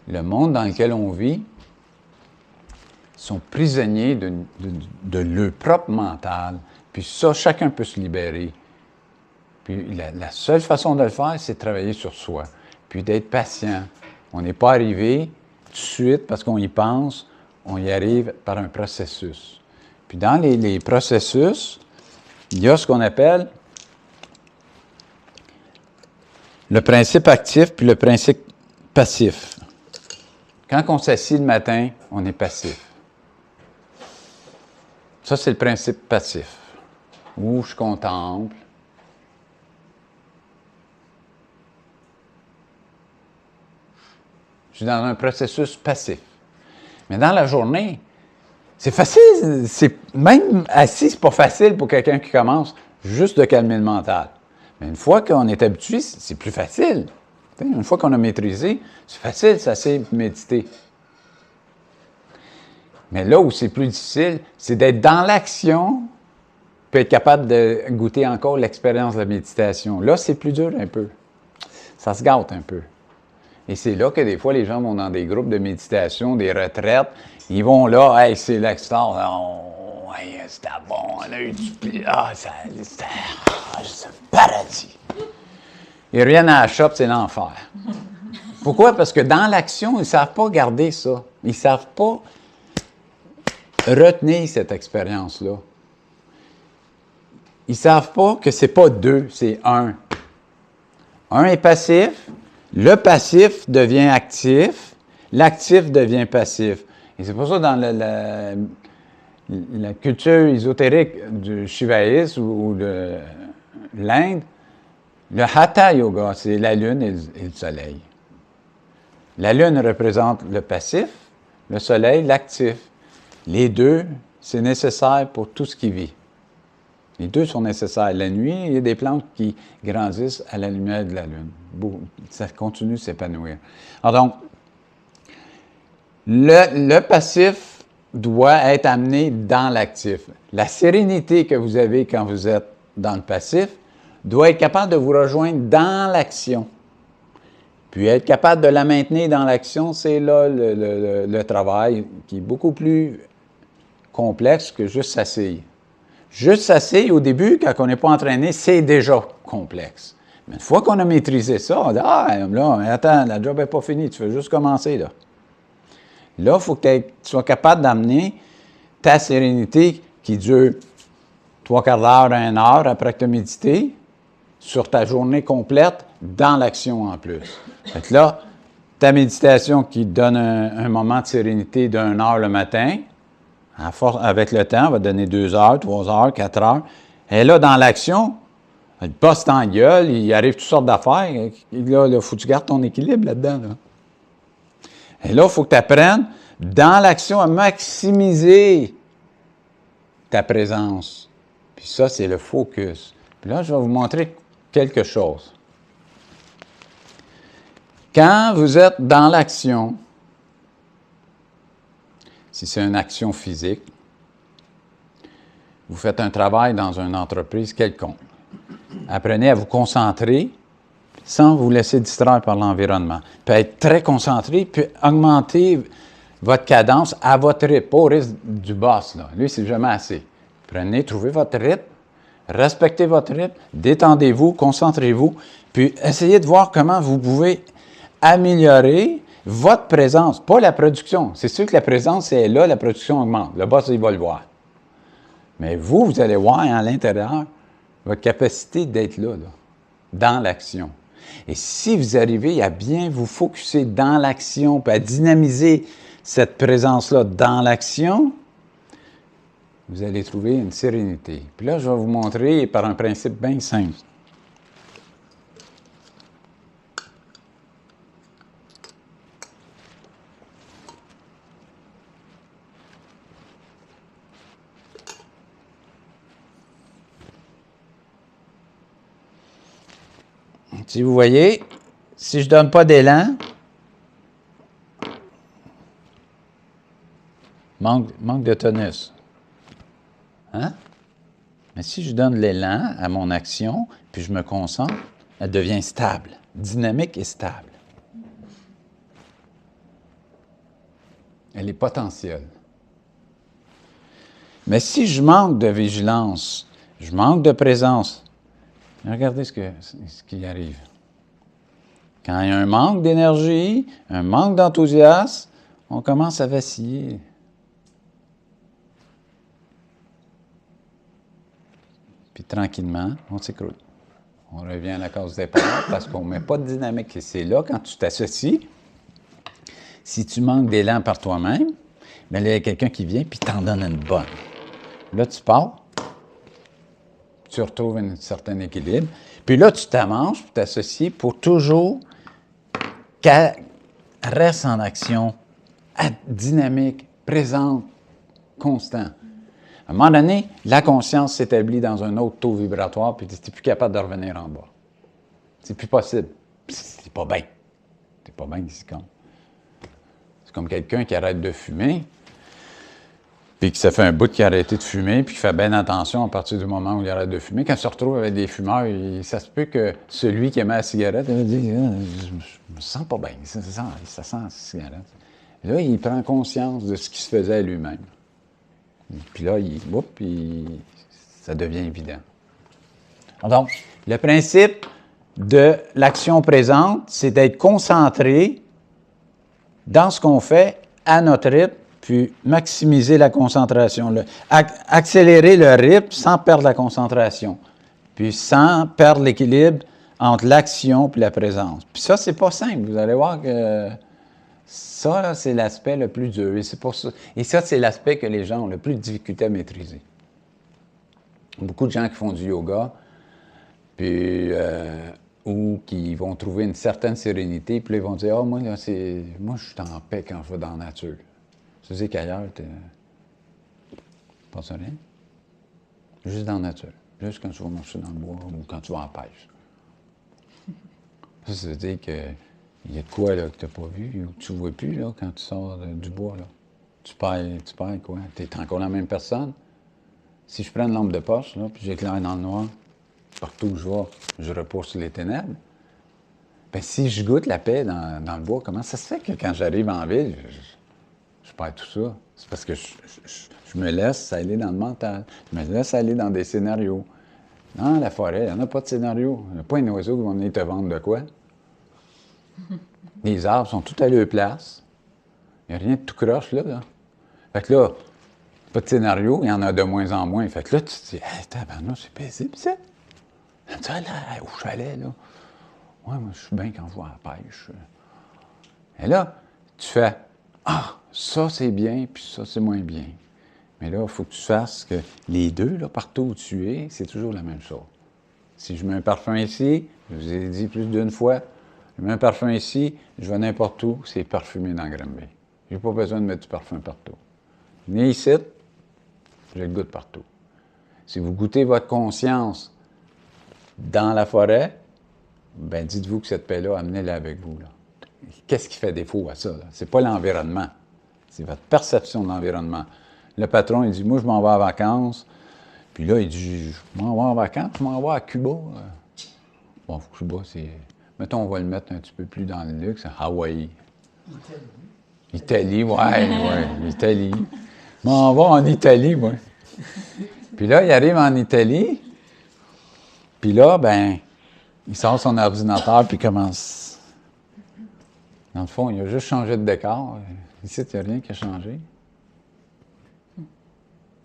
le monde dans lequel on vit sont prisonniers de leur propre mental. Puis ça, chacun peut se libérer. Puis la seule façon de le faire, c'est de travailler sur soi. Puis d'être patient. On n'est pas arrivé tout de suite parce qu'on y pense, on y arrive par un processus. Puis dans les processus, il y a ce qu'on appelle le principe actif puis le principe passif. Quand on s'assied le matin, on est passif. Ça, c'est le principe passif, où je contemple. Je suis dans un processus passif. Mais dans la journée, c'est facile. Même assis, c'est pas facile pour quelqu'un qui commence juste de calmer le mental. Mais une fois qu'on est habitué, c'est plus facile. Une fois qu'on a maîtrisé, c'est facile, ça c'est méditer. Mais là où c'est plus difficile, c'est d'être dans l'action, puis être capable de goûter encore l'expérience de la méditation. Là, c'est plus dur un peu. Ça se gâte un peu. Et c'est là que des fois, les gens vont dans des groupes de méditation, des retraites. Ils vont là, « Hey, c'est l'extase. Oh, hey, c'était bon, on a eu du plaisir. Ah, c'était un paradis. » Ils reviennent à la shop, c'est l'enfer. Pourquoi? Parce que dans l'action, ils ne savent pas garder ça. Ils ne savent pas retenir cette expérience-là. Ils ne savent pas que ce n'est pas deux, c'est un. Un est passif, le passif devient actif, l'actif devient passif. Et c'est pour ça dans la culture ésotérique du shivaïsme ou de l'Inde, le Hatha Yoga, c'est la lune et le soleil. La lune représente le passif, le soleil, l'actif. Les deux, c'est nécessaire pour tout ce qui vit. Les deux sont nécessaires. La nuit, il y a des plantes qui grandissent à la lumière de la lune. Ça continue de s'épanouir. Alors donc, le passif doit être amené dans l'actif. La sérénité que vous avez quand vous êtes dans le passif doit être capable de vous rejoindre dans l'action. Puis être capable de la maintenir dans l'action, c'est là le travail qui est beaucoup plus complexe que juste s'asseoir. Juste s'asseoir, au début, quand on n'est pas entraîné, c'est déjà complexe. Mais une fois qu'on a maîtrisé ça, on dit « Ah, là, attends, la job n'est pas finie, tu veux juste commencer, là. » Là, il faut que tu sois capable d'amener ta sérénité qui dure 3/4 d'heure à 1 heure après que tu as médité, sur ta journée complète, dans l'action en plus. Fait que là, ta méditation qui te donne un moment de sérénité d'1 heure le matin, avec le temps, va te donner 2 heures, 3 heures, 4 heures. Et là, dans l'action, le poste en gueule, il arrive toutes sortes d'affaires. Là, il faut que tu gardes ton équilibre là-dedans. Là. Et là, il faut que tu apprennes, dans l'action, à maximiser ta présence. Puis ça, c'est le focus. Puis là, je vais vous montrer quelque chose. Quand vous êtes dans l'action, si c'est une action physique, vous faites un travail dans une entreprise quelconque. Apprenez à vous concentrer sans vous laisser distraire par l'environnement. Puis être très concentré, puis augmenter votre cadence à votre rythme, pas au rythme du boss. Là. Lui, c'est jamais assez. Prenez, trouvez votre rythme, respectez votre rythme, détendez-vous, concentrez-vous, puis essayez de voir comment vous pouvez améliorer votre présence, pas la production. C'est sûr que la présence est là, la production augmente. Le boss, il va le voir. Mais vous allez voir à l'intérieur votre capacité d'être là, dans l'action. Et si vous arrivez à bien vous focusser dans l'action, puis à dynamiser cette présence-là dans l'action, vous allez trouver une sérénité. Puis là, je vais vous montrer par un principe bien simple. Si vous voyez, si je ne donne pas d'élan, manque de tonus. Hein? Mais si je donne l'élan à mon action, puis je me concentre, elle devient stable, dynamique et stable. Elle est potentielle. Mais si je manque de vigilance, je manque de présence, regardez ce qui arrive. Quand il y a un manque d'énergie, un manque d'enthousiasme, on commence à vaciller. Puis tranquillement, on s'écroule. On revient à la cause départ parce qu'on ne met pas de dynamique. Et c'est là, quand tu t'associes, si tu manques d'élan par toi-même, bien là, il y a quelqu'un qui vient et t'en donne une bonne. Là, tu pars, tu retrouves un certain équilibre. Puis là, tu t'amanges, tu t'associes pour toujours qu'elle reste en action, dynamique, présente, constant. À un moment donné, la conscience s'établit dans un autre taux vibratoire, puis tu n'es plus capable de revenir en bas. C'est plus possible. C'est pas bien. C'est pas bien ici, comme. C'est comme quelqu'un qui arrête de fumer, puis que ça fait un bout qu'il a arrêté de fumer, puis qu'il fait bien attention à partir du moment où il arrête de fumer. Quand il se retrouve avec des fumeurs, ça se peut que celui qui aimait la cigarette, il va dire « Je me sens pas bien, ça sent la cigarette. » Là, il prend conscience de ce qui se faisait à lui-même. Puis là, puis ça devient évident. Donc, le principe de l'action présente, c'est d'être concentré dans ce qu'on fait à notre rythme, puis maximiser la concentration. Accélérer le rythme sans perdre la concentration, puis sans perdre l'équilibre entre l'action et la présence. Puis ça, c'est pas simple. Vous allez voir que ça, là, c'est l'aspect le plus dur. Et ça, c'est l'aspect que les gens ont le plus de difficulté à maîtriser. Beaucoup de gens qui font du yoga, puis, ou qui vont trouver une certaine sérénité, puis là, ils vont dire « Ah, moi, je suis en paix quand je vais dans la nature. » Ça veut dire qu'ailleurs, tu penses à rien. Juste dans la nature. Juste quand tu vas marcher dans le bois ou quand tu vas en pêche. Ça veut dire qu'il y a de quoi là, que tu n'as pas vu ou que tu ne vois plus là, quand tu sors du bois. Là. Tu perds quoi? Tu es encore la même personne. Si je prends une lampe de poche, là, puis j'éclaire dans le noir, partout où je vais, je repousse les ténèbres. Bien, si je goûte la paix dans le bois, comment ça se fait que quand j'arrive en ville, je perds tout ça? C'est parce que je me laisse aller dans le mental. Je me laisse aller dans des scénarios. Dans la forêt, il n'y en a pas de scénario. Il n'y a pas un oiseau qui va venir te vendre de quoi. Les arbres sont tous à leur place. Il n'y a rien de tout croche, là. Fait que là, pas de scénario, il y en a de moins en moins. Fait que là, tu te dis, hey, tabarnak, c'est paisible, ça. Tu vois, là, au chalet, là. Ouais, moi, je suis bien quand je vois la pêche. Et là, tu fais, ah, ça, c'est bien, puis ça, c'est moins bien. Mais là, il faut que tu fasses que les deux, là, partout où tu es, c'est toujours la même chose. Si je mets un parfum ici, je vous ai dit plus d'une fois, je mets un parfum ici, je vais n'importe où, c'est parfumé dans Granby. Je n'ai pas besoin de mettre du parfum partout. Venez ici, je le goûte partout. Si vous goûtez votre conscience dans la forêt, bien, dites-vous que cette paix-là, amenez-la avec vous. Là. Qu'est-ce qui fait défaut à ça? Ce n'est pas l'environnement, c'est votre perception de l'environnement. Le patron, il dit, moi, je m'en vais en vacances. Puis là, il dit, je m'en vais en vacances, je m'en vais à Cuba. Bon, Cuba, c'est... Mettons, on va le mettre un petit peu plus dans le luxe, Hawaï. Italie, ouais, l'Italie. Je m'en vais en Italie, moi. Puis là, il arrive en Italie. Puis là, ben, il sort son ordinateur, puis il commence. Dans le fond, il a juste changé de décor. Ici, il n'y a rien qui a changé.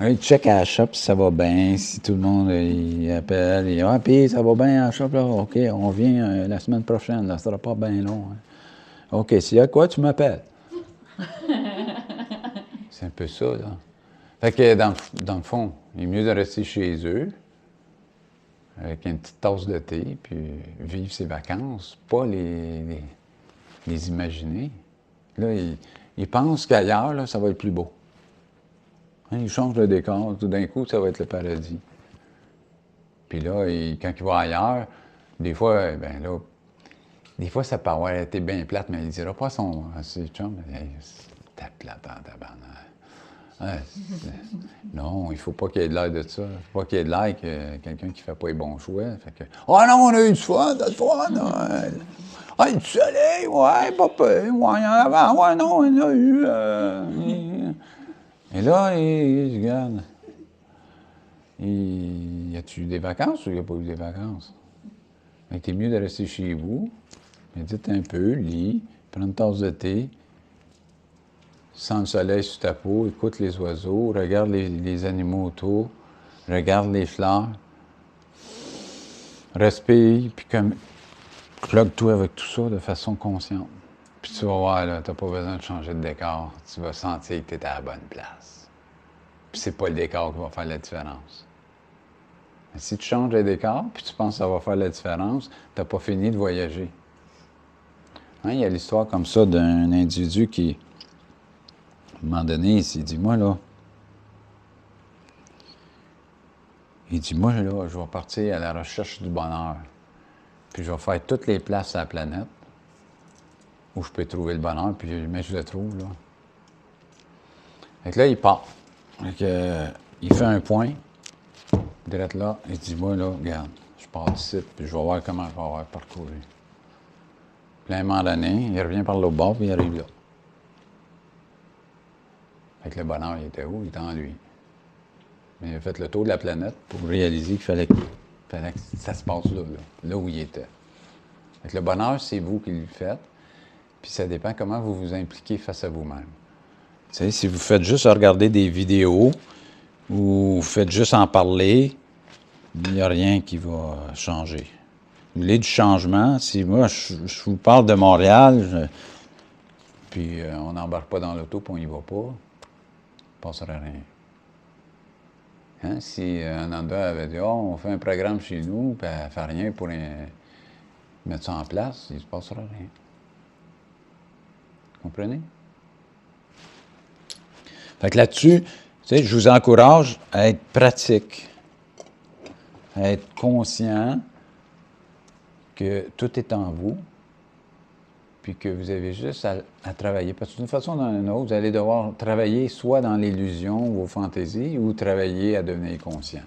Il check à la shop si ça va bien, si tout le monde il appelle. Il dit, ah, puis ça va bien à la shop, là. OK, on vient la semaine prochaine, là, ça sera pas bien long. Hein. OK, s'il y a quoi, tu m'appelles. C'est un peu ça, là. Fait que dans le fond, il est mieux de rester chez eux, avec une petite tasse de thé, puis vivre ses vacances, pas les imaginer. Là, il pense qu'ailleurs, là, ça va être plus beau. Hein, il change le décor, tout d'un coup, ça va être le paradis. Puis là, quand il va ailleurs, des fois, ça peut avoir été bien plate, mais il dira pas à ses chums, hey, t'es plate en tabarnak. Ouais, non, il ne faut pas qu'il y ait de l'air de ça. Il ne faut pas qu'il y ait de l'air que quelqu'un qui ne fait pas les bons choix. Fait que, oh non, on a eu du fun, t'as du fun. Ah, du soleil, ouais, pas peur. Ouais, il y en avait, ouais, non, on a eu. Et là, il regarde. Y a-tu eu des vacances ou il n'y a pas eu des vacances? Fait que t'es mieux de rester chez vous, médite un peu, lis, prends une tasse de thé, sens le soleil sur ta peau, écoute les oiseaux, regarde les animaux autour, regarde les fleurs, respire, puis comme plug-toi avec tout ça de façon consciente. Puis tu vas voir, là, t'as pas besoin de changer de décor, tu vas sentir que tu es à la bonne place. Puis c'est pas le décor qui va faire la différence. Mais si tu changes de décor, puis tu penses que ça va faire la différence, t'as pas fini de voyager. Hein, il y a l'histoire comme ça d'un individu qui, à un moment donné, il s'est dit, moi là, je vais partir à la recherche du bonheur. Puis je vais faire toutes les places sur la planète où je peux trouver le bonheur, puis mais je le trouve, là. Fait que là, il part. Fait que, il fait un point, direct là, il se dit, moi là, regarde, je pars d'ici, puis je vais voir comment je vais avoir parcouru. Puis à un moment donné, il revient par l'autre bord, puis il arrive là. Fait que le bonheur, il était où? Il était en lui. Mais il a fait le tour de la planète pour réaliser qu'il fallait que ça se passe là où il était. Fait que le bonheur, c'est vous qui le faites, puis ça dépend comment vous vous impliquez face à vous-même. Tu sais, si vous faites juste regarder des vidéos ou vous faites juste en parler, il n'y a rien qui va changer. Vous voulez du changement? Si moi, je vous parle de Montréal, puis on n'embarque pas dans l'auto puis on n'y va pas, il ne passera rien. Hein? Si Ananda avait dit, oh, on fait un programme chez nous, puis elle ne fait rien pour mettre ça en place, il ne se passera rien. Vous comprenez? Fait que là-dessus, tu sais, je vous encourage à être pratique, à être conscient que tout est en vous, puis que vous avez juste à travailler. Parce que d'une façon ou d'une autre, vous allez devoir travailler soit dans l'illusion, vos fantaisies, ou travailler à devenir conscient.